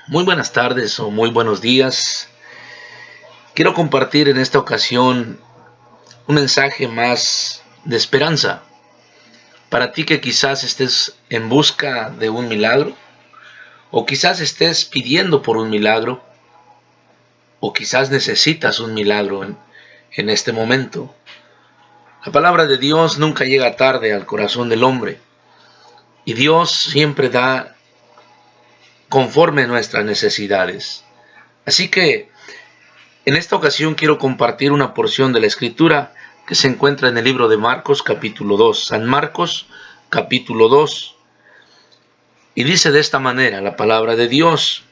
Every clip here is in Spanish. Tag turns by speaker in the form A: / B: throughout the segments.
A: Muy buenas tardes o muy buenos días. Quiero compartir en esta ocasión un mensaje más de esperanza para ti que quizás estés en busca de un milagro, o quizás estés pidiendo por un milagro, o quizás necesitas un milagro en este momento. La palabra de Dios nunca llega tarde al corazón del hombre, y Dios siempre da conforme a nuestras necesidades. Así que en esta ocasión quiero compartir una porción de la Escritura que se encuentra en el libro de Marcos capítulo 2, San Marcos capítulo 2, y dice de esta manera la palabra de Dios: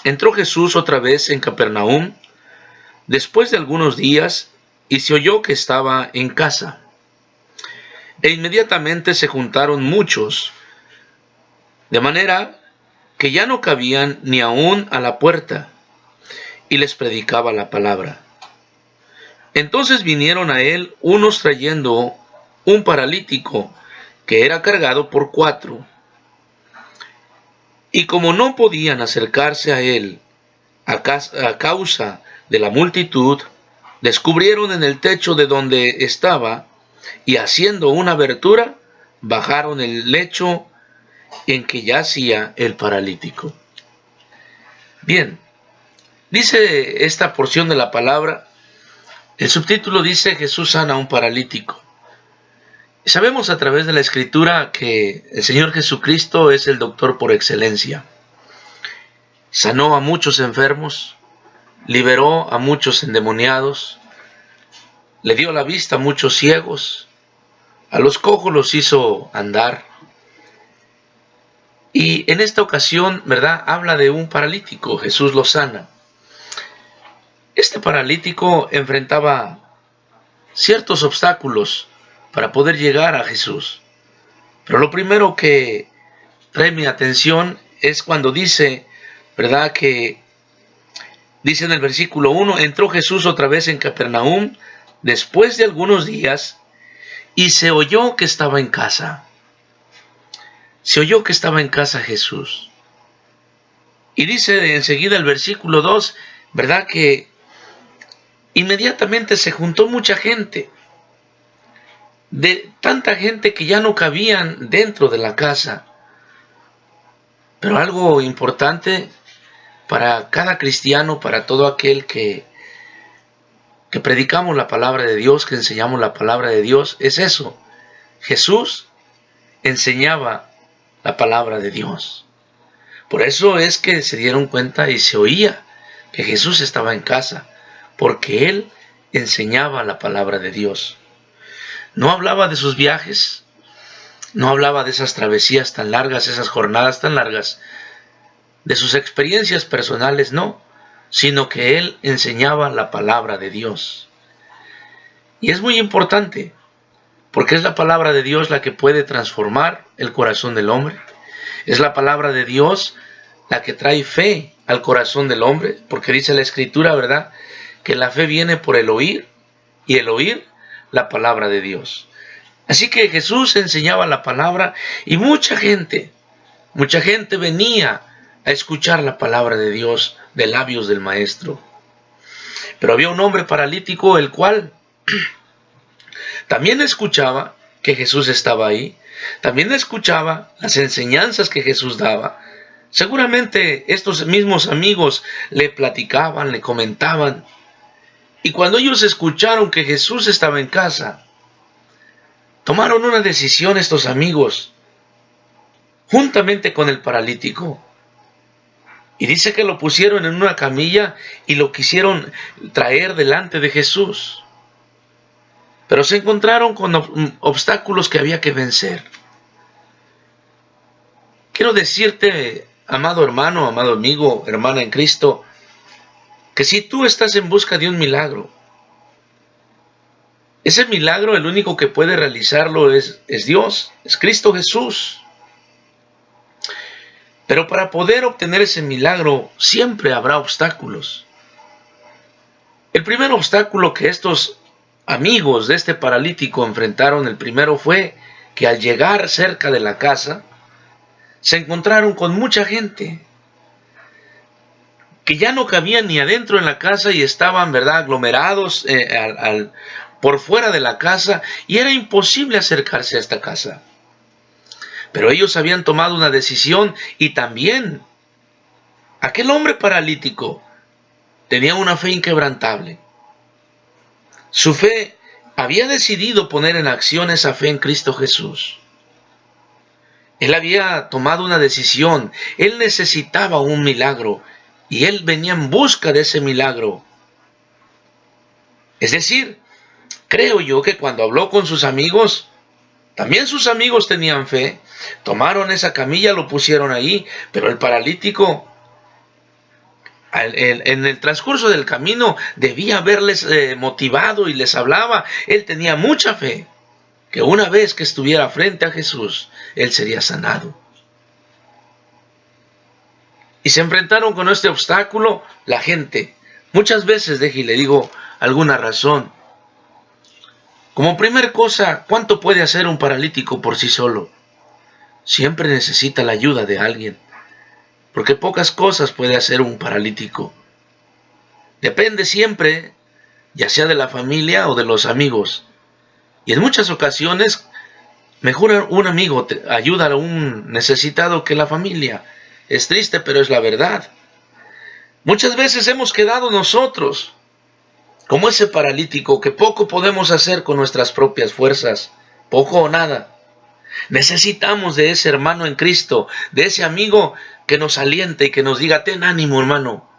A: Entró Jesús otra vez en Capernaum después de algunos días, y se oyó que estaba en casa. E inmediatamente se juntaron muchos, de manera que ya no cabían ni aún a la puerta, y les predicaba la palabra. Entonces vinieron a él unos trayendo un paralítico que era cargado por 4. Y como no podían acercarse a él a causa de la multitud, descubrieron en el techo de donde estaba, y haciendo una abertura, bajaron el lecho en que yacía el paralítico. Bien, dice esta porción de la palabra, el subtítulo dice: Jesús sana a un paralítico. Sabemos a través de la Escritura que el Señor Jesucristo es el doctor por excelencia. Sanó a muchos enfermos, liberó a muchos endemoniados, le dio la vista a muchos ciegos, a los cojos los hizo andar. Y en esta ocasión, ¿verdad?, habla de un paralítico. Jesús lo sana. Este paralítico enfrentaba ciertos obstáculos para poder llegar a Jesús. Pero lo primero que trae mi atención es cuando dice, ¿verdad?, que dice en el versículo 1, entró Jesús otra vez en Capernaum después de algunos días, y se oyó que estaba en casa. Se oyó que estaba en casa Jesús. Y dice enseguida el versículo 2, ¿verdad?, que inmediatamente se juntó mucha gente, de tanta gente que ya no cabían dentro de la casa. Pero algo importante para cada cristiano, para todo aquel que predicamos la palabra de Dios, que enseñamos la palabra de Dios, es eso. Jesús enseñaba la palabra de Dios. Por eso es que se dieron cuenta y se oía que Jesús estaba en casa, porque Él enseñaba la palabra de Dios. No hablaba de sus viajes, no hablaba de esas travesías tan largas, esas jornadas tan largas, de sus experiencias personales, no, sino que Él enseñaba la palabra de Dios. Y es muy importante, porque es la palabra de Dios la que puede transformar el corazón del hombre. Es la palabra de Dios la que trae fe al corazón del hombre, porque dice la Escritura, ¿verdad?, que la fe viene por el oír, y el oír la palabra de Dios. Así que Jesús enseñaba la palabra, y mucha gente venía a escuchar la palabra de Dios de labios del Maestro. Pero había un hombre paralítico, el cual también escuchaba que Jesús estaba ahí, también escuchaba las enseñanzas que Jesús daba. Seguramente estos mismos amigos le platicaban, le comentaban. Y cuando ellos escucharon que Jesús estaba en casa, tomaron una decisión estos amigos, juntamente con el paralítico. Y dice que lo pusieron en una camilla y lo quisieron traer delante de Jesús. Pero se encontraron con obstáculos que había que vencer. Quiero decirte, amado hermano, amado amigo, hermana en Cristo, que si tú estás en busca de un milagro, ese milagro el único que puede realizarlo es Dios, es Cristo Jesús. Pero para poder obtener ese milagro siempre habrá obstáculos. El primer obstáculo que estos amigos de este paralítico enfrentaron, el primero fue que al llegar cerca de la casa, se encontraron con mucha gente. que ya no cabían ni adentro en la casa y estaban, ¿verdad?, aglomerados por fuera de la casa, y era imposible acercarse a esta casa. Pero ellos habían tomado una decisión, y también aquel hombre paralítico tenía una fe inquebrantable. Su fe había decidido poner en acción esa fe en Cristo Jesús. Él había tomado una decisión, él necesitaba un milagro, y él venía en busca de ese milagro. Es decir, creo yo que cuando habló con sus amigos, también sus amigos tenían fe, tomaron esa camilla, lo pusieron ahí, pero el paralítico, en el transcurso del camino, debía haberles motivado y les hablaba. Él tenía mucha fe, que una vez que estuviera frente a Jesús, él sería sanado. Y se enfrentaron con este obstáculo la gente. Muchas veces, y le digo alguna razón. Como primer cosa, ¿cuánto puede hacer un paralítico por sí solo? Siempre necesita la ayuda de alguien, porque pocas cosas puede hacer un paralítico. Depende siempre, ya sea de la familia o de los amigos. Y en muchas ocasiones, mejor un amigo ayuda a un necesitado que la familia. Es triste, pero es la verdad. Muchas veces hemos quedado nosotros como ese paralítico, que poco podemos hacer con nuestras propias fuerzas, poco o nada. Necesitamos de ese hermano en Cristo, de ese amigo que nos aliente y que nos diga: ten ánimo, hermano.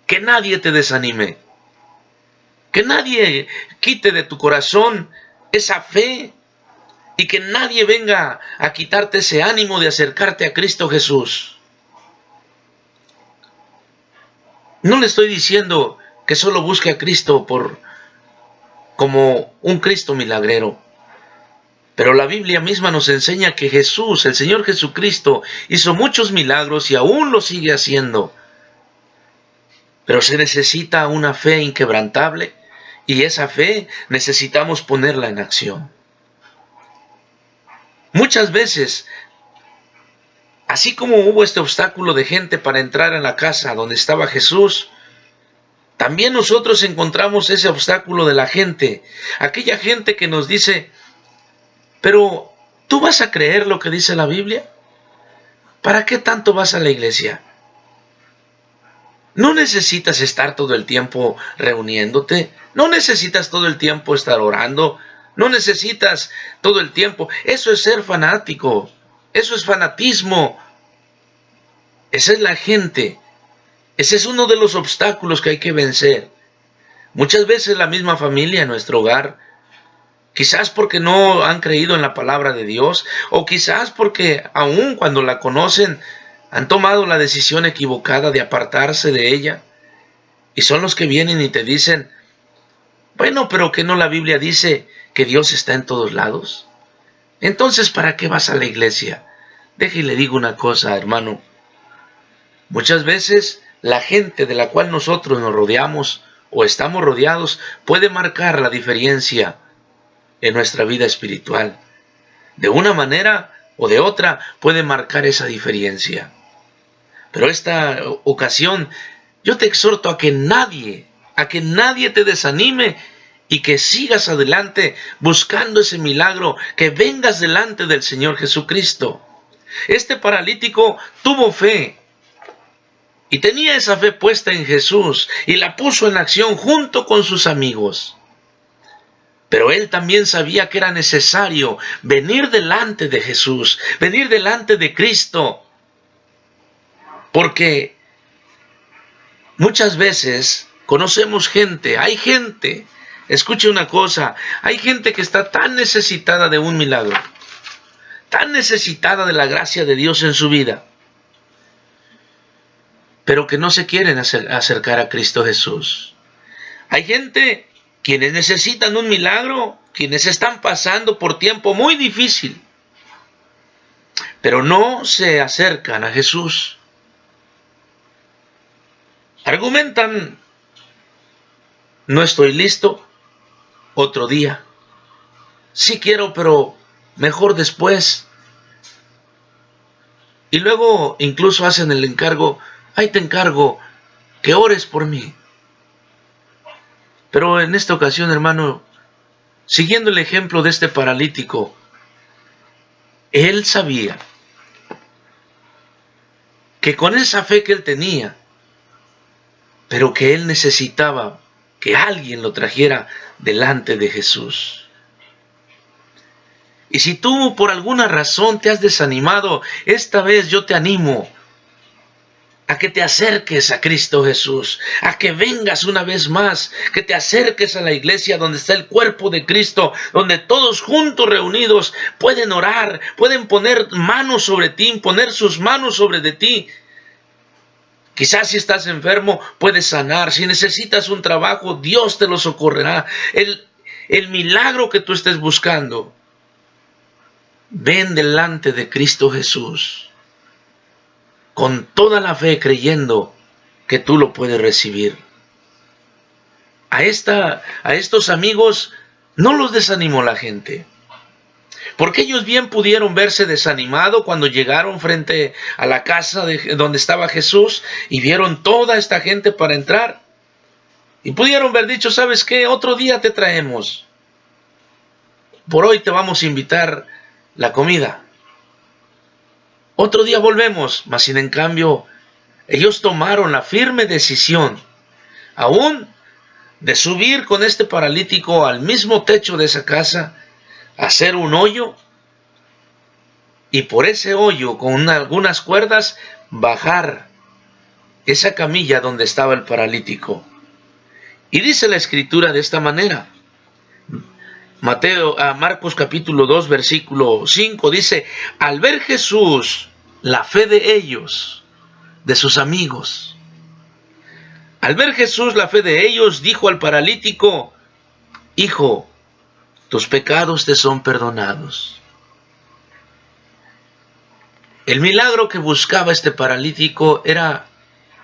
A: Que nadie te desanime. Que nadie quite de tu corazón esa fe, y que nadie venga a quitarte ese ánimo de acercarte a Cristo Jesús. No le estoy diciendo que solo busque a Cristo como un Cristo milagrero. Pero la Biblia misma nos enseña que Jesús, el Señor Jesucristo, hizo muchos milagros y aún lo sigue haciendo. Pero se necesita una fe inquebrantable, y esa fe necesitamos ponerla en acción. Muchas veces, así como hubo este obstáculo de gente para entrar en la casa donde estaba Jesús, también nosotros encontramos ese obstáculo de la gente. Aquella gente que nos dice: pero, ¿tú vas a creer lo que dice la Biblia? ¿Para qué tanto vas a la iglesia? No necesitas estar todo el tiempo reuniéndote. No necesitas todo el tiempo estar orando. No necesitas todo el tiempo. Eso es ser fanático. Eso es fanatismo. Esa es la gente. Ese es uno de los obstáculos que hay que vencer. Muchas veces la misma familia en nuestro hogar, quizás porque no han creído en la palabra de Dios, o quizás porque aún cuando la conocen, han tomado la decisión equivocada de apartarse de ella, y son los que vienen y te dicen: bueno, pero ¿que no la Biblia dice que Dios está en todos lados? Entonces, ¿para qué vas a la iglesia? Deje y le digo una cosa, hermano. Muchas veces la gente de la cual nosotros nos rodeamos o estamos rodeados puede marcar la diferencia en nuestra vida espiritual. De una manera o de otra puede marcar esa diferencia. Pero esta ocasión yo te exhorto a que nadie te desanime, y que sigas adelante buscando ese milagro, que vengas delante del Señor Jesucristo. Este paralítico tuvo fe, y tenía esa fe puesta en Jesús, y la puso en acción junto con sus amigos. Pero él también sabía que era necesario venir delante de Jesús, venir delante de Cristo, porque muchas veces conocemos gente, hay gente, escuche una cosa, hay gente que está tan necesitada de un milagro, tan necesitada de la gracia de Dios en su vida, pero que no se quieren acercar a Cristo Jesús. Hay gente quienes necesitan un milagro, quienes están pasando por tiempo muy difícil, pero no se acercan a Jesús. Argumentan: no estoy listo, otro día. Sí quiero, pero mejor después. Y luego incluso hacen el encargo: ahí te encargo que ores por mí. Pero en esta ocasión, hermano, siguiendo el ejemplo de este paralítico, él sabía que con esa fe que él tenía, pero que él necesitaba que alguien lo trajera delante de Jesús. Y si tú por alguna razón te has desanimado, esta vez yo te animo a que te acerques a Cristo Jesús, a que vengas una vez más, que te acerques a la iglesia donde está el cuerpo de Cristo, donde todos juntos reunidos pueden orar, pueden poner manos sobre ti, poner sus manos sobre de ti. Quizás si estás enfermo, puedes sanar. Si necesitas un trabajo, Dios te lo socorrerá. El milagro que tú estés buscando, ven delante de Cristo Jesús, con toda la fe, creyendo que tú lo puedes recibir. A estos amigos no los desanimó la gente, porque ellos bien pudieron verse desanimados cuando llegaron frente a la casa donde estaba Jesús y vieron toda esta gente para entrar. Y pudieron haber dicho, ¿sabes qué? Otro día te traemos. Por hoy te vamos a invitar la comida. Otro día volvemos. Mas sin en cambio, ellos tomaron la firme decisión, aún de subir con este paralítico al mismo techo de esa casa, hacer un hoyo, y por ese hoyo, con algunas cuerdas, bajar esa camilla donde estaba el paralítico. Y dice la Escritura de esta manera. Marcos capítulo 2, versículo 5, dice, al ver Jesús la fe de ellos, de sus amigos, al ver Jesús la fe de ellos, dijo al paralítico, hijo, tus pecados te son perdonados. El milagro que buscaba este paralítico era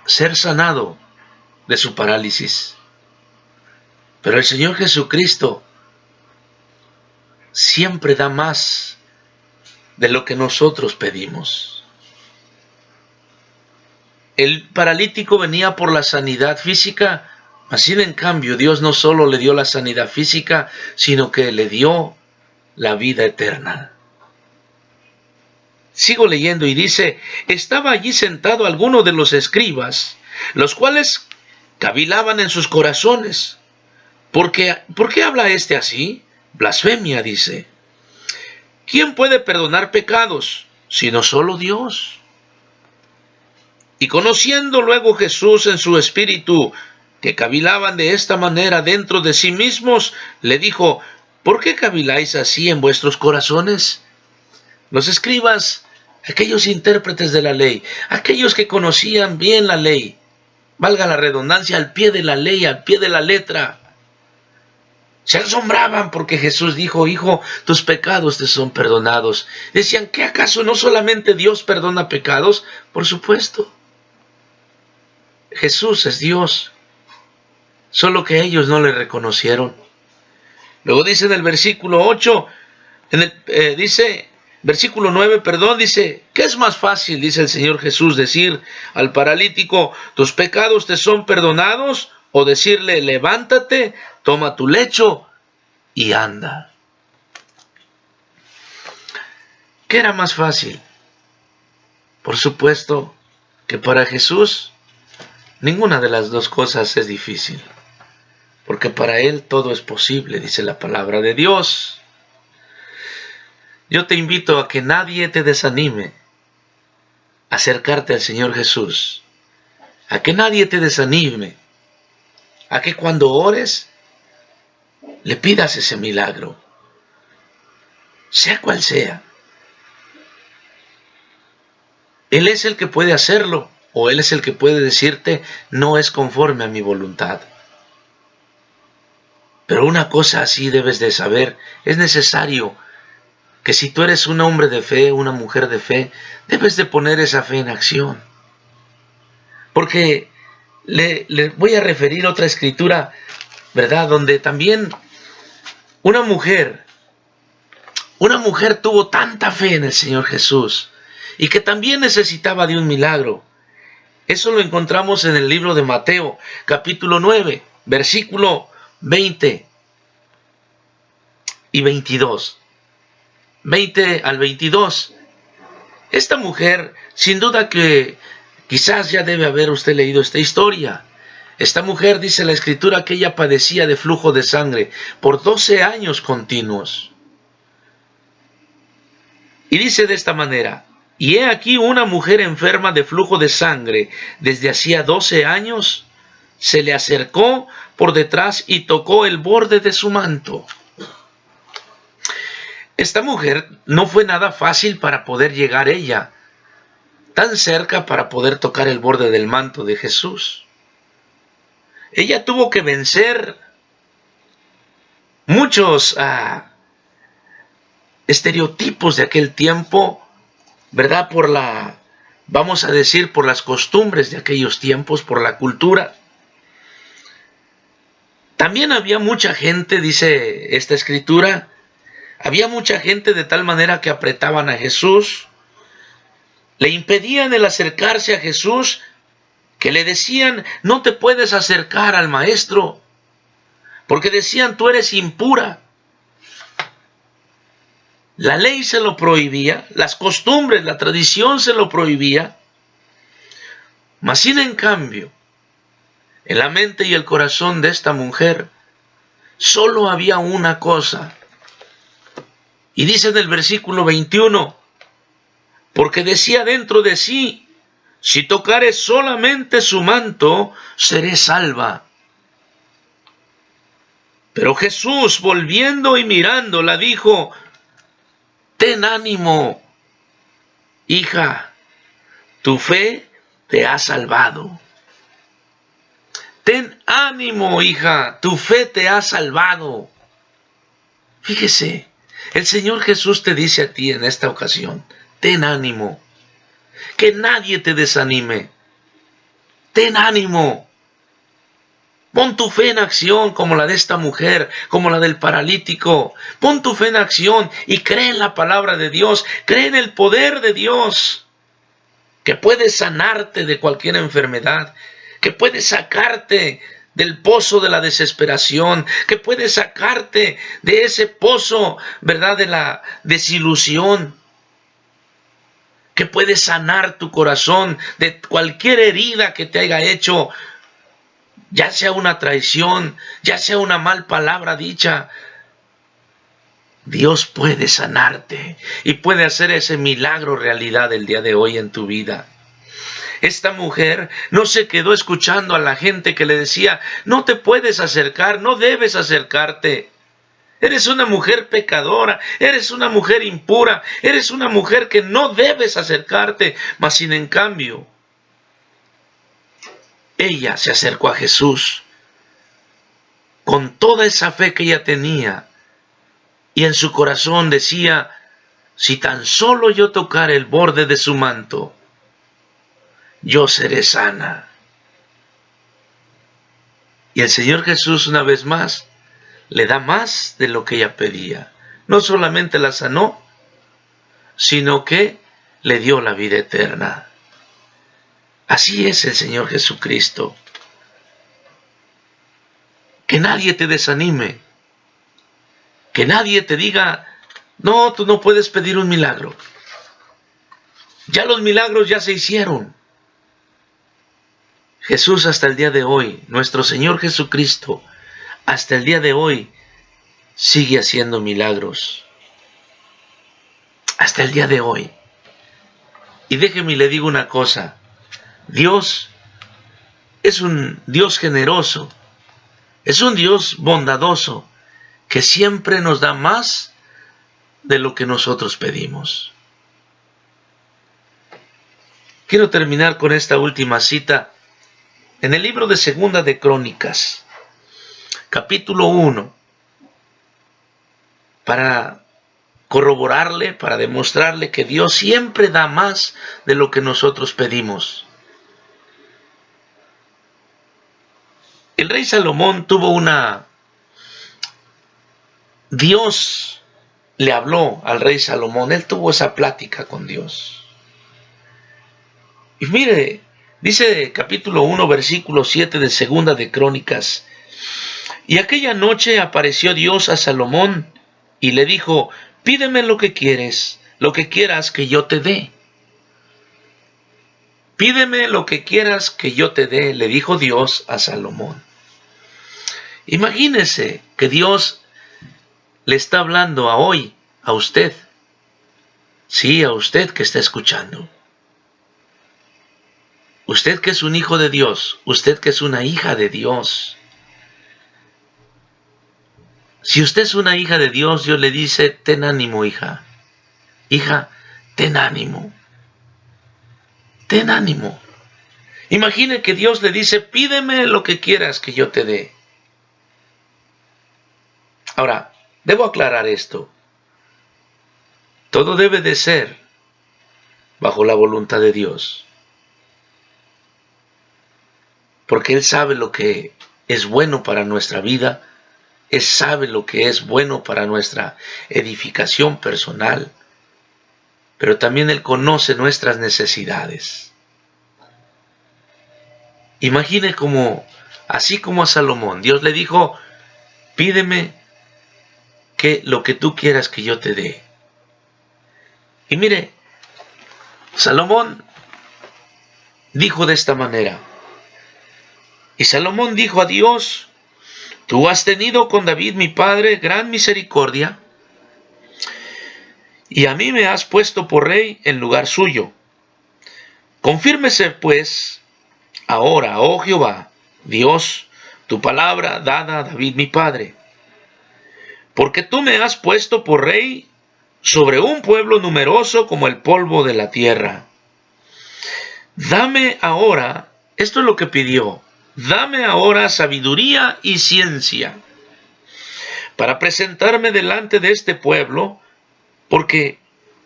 A: ser sanado de su parálisis. Pero el Señor Jesucristo siempre da más de lo que nosotros pedimos. El paralítico venía por la sanidad física, así en cambio Dios no solo le dio la sanidad física, sino que le dio la vida eterna. Sigo leyendo y dice, estaba allí sentado alguno de los escribas, los cuales cavilaban en sus corazones. ¿Por qué habla este así? Blasfemia, dice. ¿Quién puede perdonar pecados, sino solo Dios? Y conociendo luego Jesús en su espíritu, que cavilaban de esta manera dentro de sí mismos, le dijo, ¿por qué caviláis así en vuestros corazones? Los escribas, aquellos intérpretes de la ley, aquellos que conocían bien la ley, valga la redundancia, al pie de la ley, al pie de la letra, se asombraban porque Jesús dijo, hijo, tus pecados te son perdonados. Decían, ¿qué acaso no solamente Dios perdona pecados? Por supuesto. Jesús es Dios, solo que ellos no le reconocieron. Luego dice en el versículo 8, versículo 9, dice, ¿qué es más fácil, dice el Señor Jesús, decir al paralítico, tus pecados te son perdonados? O decirle, levántate, toma tu lecho y anda. ¿Qué era más fácil? Por supuesto que para Jesús ninguna de las dos cosas es difícil, porque para Él todo es posible, dice la palabra de Dios. Yo te invito a que nadie te desanime a acercarte al Señor Jesús, a que nadie te desanime, a que cuando ores le pidas ese milagro, sea cual sea. Él es el que puede hacerlo, o Él es el que puede decirte, no es conforme a mi voluntad. Pero una cosa así debes de saber, es necesario que si tú eres un hombre de fe, una mujer de fe, debes de poner esa fe en acción. Porque le voy a referir otra escritura, ¿verdad? Donde también una mujer tuvo tanta fe en el Señor Jesús y que también necesitaba de un milagro. Eso lo encontramos en el libro de Mateo, capítulo 9, versículo 20 y 22. 20 al 22. Esta mujer, sin duda que quizás ya debe haber usted leído esta historia. Esta mujer, dice la Escritura, que ella padecía de flujo de sangre por 12 años continuos. Y dice de esta manera: y he aquí una mujer enferma de flujo de sangre desde hacía 12 años, se le acercó por detrás y tocó el borde de su manto. Esta mujer no fue nada fácil para poder llegar ella tan cerca para poder tocar el borde del manto de Jesús. Ella tuvo que vencer muchos estereotipos de aquel tiempo, ¿verdad? Vamos a decir, por las costumbres de aquellos tiempos, por la cultura. También había mucha gente, dice esta escritura, había mucha gente de tal manera que apretaban a Jesús, le impedían el acercarse a Jesús, que le decían: no te puedes acercar al maestro, porque decían: tú eres impura. La ley se lo prohibía, las costumbres, la tradición se lo prohibía. Mas sin en cambio, en la mente y el corazón de esta mujer, solo había una cosa. Y dice en el versículo 21, porque decía dentro de sí: si tocare solamente su manto, seré salva. Pero Jesús, volviendo y mirándola, dijo: ten ánimo, hija, tu fe te ha salvado. Ten ánimo, hija, tu fe te ha salvado. Fíjese, el Señor Jesús te dice a ti en esta ocasión: ten ánimo, que nadie te desanime. Ten ánimo. Pon tu fe en acción como la de esta mujer, como la del paralítico. Pon tu fe en acción y cree en la palabra de Dios, cree en el poder de Dios, que puede sanarte de cualquier enfermedad, que puede sacarte del pozo de la desesperación, que puede sacarte de ese pozo, ¿verdad?, de la desilusión, que puede sanar tu corazón de cualquier herida que te haya hecho, ya sea una traición, ya sea una mal palabra dicha. Dios puede sanarte y puede hacer ese milagro realidad el día de hoy en tu vida. Esta mujer no se quedó escuchando a la gente que le decía: no te puedes acercar, no debes acercarte. Eres una mujer pecadora, eres una mujer impura, eres una mujer que no debes acercarte. Mas sin en cambio, ella se acercó a Jesús con toda esa fe que ella tenía, y en su corazón decía: si tan solo yo tocar el borde de su manto, yo seré sana. Y el Señor Jesús, una vez más, le da más de lo que ella pedía. No solamente la sanó, sino que le dio la vida eterna. Así es el Señor Jesucristo. Que nadie te desanime. Que nadie te diga: no, tú no puedes pedir un milagro. Ya los milagros ya se hicieron. Jesús hasta el día de hoy, nuestro Señor Jesucristo, hasta el día de hoy, sigue haciendo milagros. Hasta el día de hoy. Y déjeme y le digo una cosa: Dios es un Dios generoso, es un Dios bondadoso, que siempre nos da más de lo que nosotros pedimos. Quiero terminar con esta última cita en el libro de Segunda de Crónicas, capítulo 1, para corroborarle, para demostrarle que Dios siempre da más de lo que nosotros pedimos. El rey Salomón tuvo Dios le habló al rey Salomón, él tuvo esa plática con Dios. Y mire, Dice capítulo 1, versículo 7 de Segunda de Crónicas. Y aquella noche apareció Dios a Salomón y le dijo: pídeme lo que quieras que yo te dé. Pídeme lo que quieras que yo te dé, le dijo Dios a Salomón. Imagínese que Dios le está hablando a usted. Sí, a usted que está escuchando. Usted que es un hijo de Dios, usted que es una hija de Dios. Si usted es una hija de Dios, Dios le dice: ten ánimo, hija. Hija, ten ánimo. Ten ánimo. Imagine que Dios le dice: pídeme lo que quieras que yo te dé. Ahora, debo aclarar esto. Todo debe de ser bajo la voluntad de Dios. Porque Él sabe lo que es bueno para nuestra vida. Él sabe lo que es bueno para nuestra edificación personal. Pero también Él conoce nuestras necesidades. Imagine así como a Salomón, Dios le dijo: pídeme lo que tú quieras que yo te dé. Y mire, Salomón dijo de esta manera. Y Salomón dijo a Dios: tú has tenido con David mi padre gran misericordia, y a mí me has puesto por rey en lugar suyo. Confírmese pues ahora, oh Jehová, Dios, tu palabra dada a David mi padre. Porque tú me has puesto por rey sobre un pueblo numeroso como el polvo de la tierra. Dame ahora, esto es lo que pidió, dame ahora sabiduría y ciencia para presentarme delante de este pueblo, porque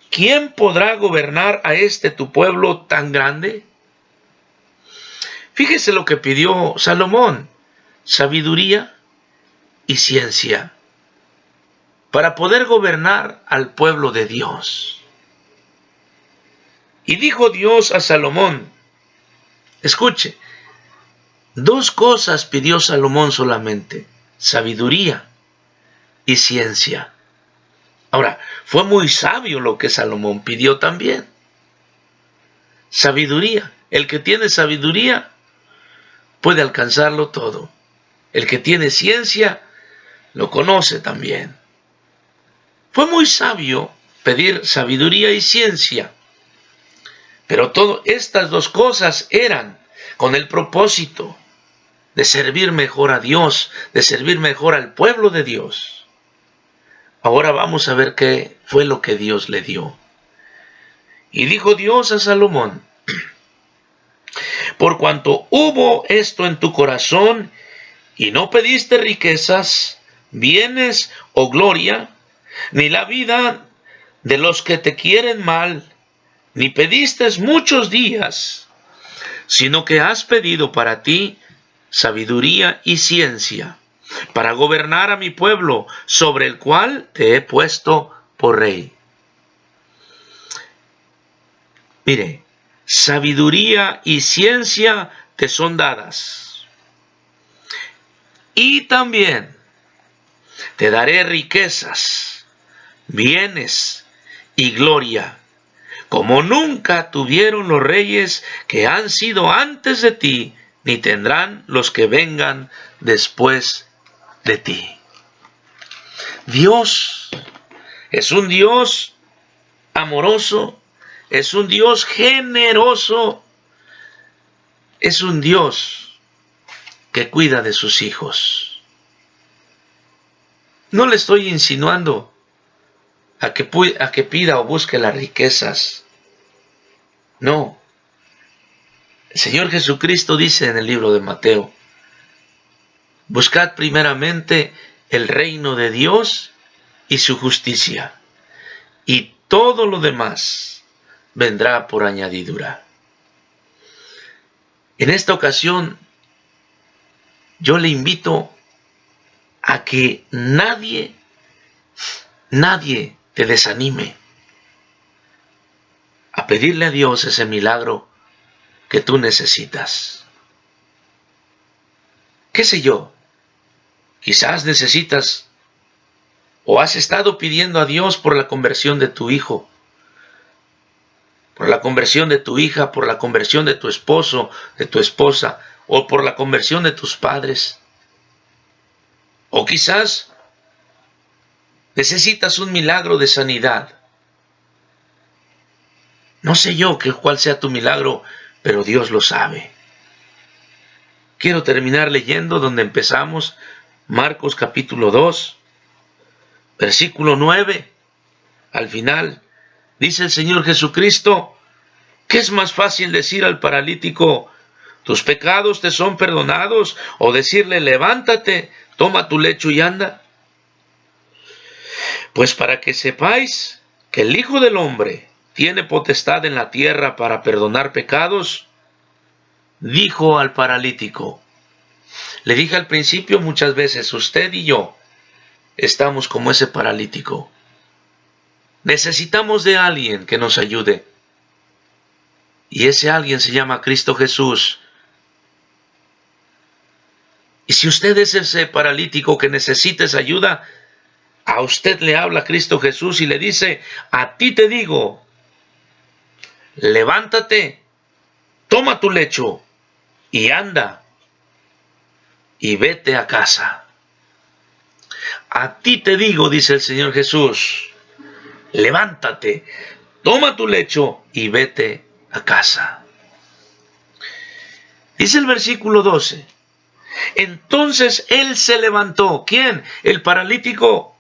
A: ¿quién podrá gobernar a este tu pueblo tan grande? Fíjese lo que pidió Salomón: sabiduría y ciencia para poder gobernar al pueblo de Dios. Y dijo Dios a Salomón, escuche, dos cosas pidió Salomón solamente: sabiduría y ciencia. Ahora, fue muy sabio lo que Salomón pidió también. Sabiduría. El que tiene sabiduría puede alcanzarlo todo. El que tiene ciencia lo conoce también. Fue muy sabio pedir sabiduría y ciencia. Pero todas estas dos cosas eran con el propósito de servir mejor a Dios, de servir mejor al pueblo de Dios. Ahora vamos a ver qué fue lo que Dios le dio. Y dijo Dios a Salomón: por cuanto hubo esto en tu corazón y no pediste riquezas, bienes o gloria, ni la vida de los que te quieren mal, ni pediste muchos días, sino que has pedido para ti sabiduría y ciencia, para gobernar a mi pueblo, sobre el cual te he puesto por rey. Mire, sabiduría y ciencia te son dadas. Y también te daré riquezas, bienes y gloria, como nunca tuvieron los reyes que han sido antes de ti, ni tendrán los que vengan después de ti. Dios es un Dios amoroso, es un Dios generoso, es un Dios que cuida de sus hijos. No le estoy insinuando a que pida o busque las riquezas. No. El Señor Jesucristo dice en el libro de Mateo: buscad primeramente el reino de Dios y su justicia, y todo lo demás vendrá por añadidura. En esta ocasión, yo le invito a que nadie te desanime a pedirle a Dios ese milagro que tú necesitas. ¿Qué sé yo? Quizás necesitas o has estado pidiendo a Dios por la conversión de tu hijo, por la conversión de tu hija, por la conversión de tu esposo, de tu esposa, o por la conversión de tus padres. O quizás necesitas un milagro de sanidad. No sé yo cuál sea tu milagro, pero Dios lo sabe. Quiero terminar leyendo donde empezamos, Marcos capítulo 2, versículo 9. Al final, dice el Señor Jesucristo, ¿qué es más fácil decir al paralítico, tus pecados te son perdonados? O decirle, levántate, toma tu lecho y anda. Pues para que sepáis que el Hijo del Hombre tiene potestad en la tierra para perdonar pecados, dijo al paralítico. Le dije al principio muchas veces, usted y yo estamos como ese paralítico. Necesitamos de alguien que nos ayude. Y ese alguien se llama Cristo Jesús. Y si usted es ese paralítico que necesita esa ayuda, a usted le habla Cristo Jesús y le dice, a ti te digo, levántate, toma tu lecho y anda y vete a casa. A ti te digo, dice el Señor Jesús, levántate, toma tu lecho y vete a casa. Dice el versículo 12. Entonces él se levantó. ¿Quién? El paralítico.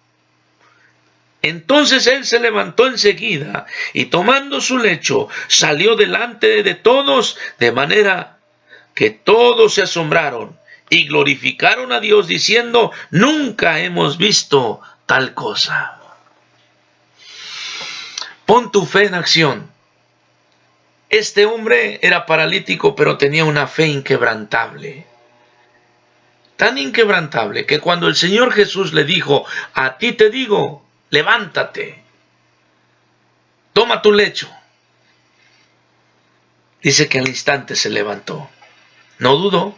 A: Entonces él se levantó enseguida y tomando su lecho salió delante de todos, de manera que todos se asombraron y glorificaron a Dios diciendo, nunca hemos visto tal cosa. Pon tu fe en acción. Este hombre era paralítico, pero tenía una fe inquebrantable. Tan inquebrantable que cuando el Señor Jesús le dijo, a ti te digo, levántate, toma tu lecho. Dice que al instante se levantó. No dudó.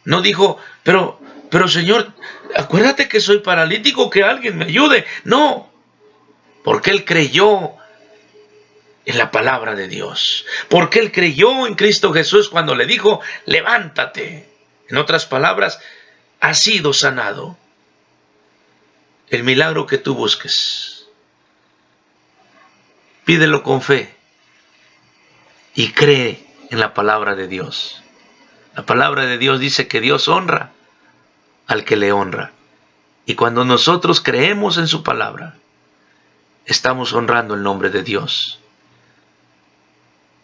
A: No dijo, pero Señor, acuérdate que soy paralítico, que alguien me ayude. No, porque él creyó en la palabra de Dios. Porque él creyó en Cristo Jesús cuando le dijo, levántate. En otras palabras, has sido sanado. El milagro que tú busques, pídelo con fe y cree en la palabra de Dios. La palabra de Dios dice que Dios honra al que le honra. Y cuando nosotros creemos en su palabra, estamos honrando el nombre de Dios.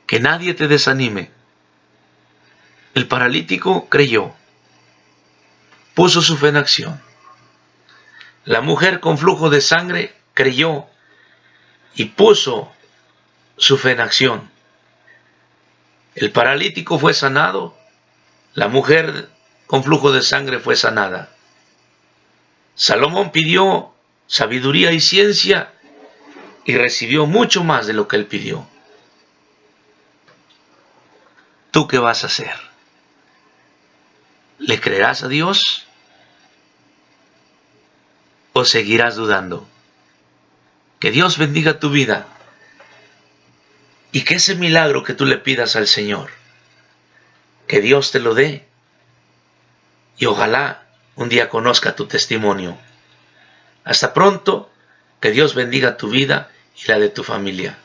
A: Que nadie te desanime. El paralítico creyó, puso su fe en acción. La mujer con flujo de sangre creyó y puso su fe en acción. El paralítico fue sanado, la mujer con flujo de sangre fue sanada. Salomón pidió sabiduría y ciencia y recibió mucho más de lo que él pidió. ¿Tú qué vas a hacer? ¿Le creerás a Dios o seguirás dudando? Que Dios bendiga tu vida y que ese milagro que tú le pidas al Señor, que Dios te lo dé y ojalá un día conozca tu testimonio. Hasta pronto, que Dios bendiga tu vida y la de tu familia.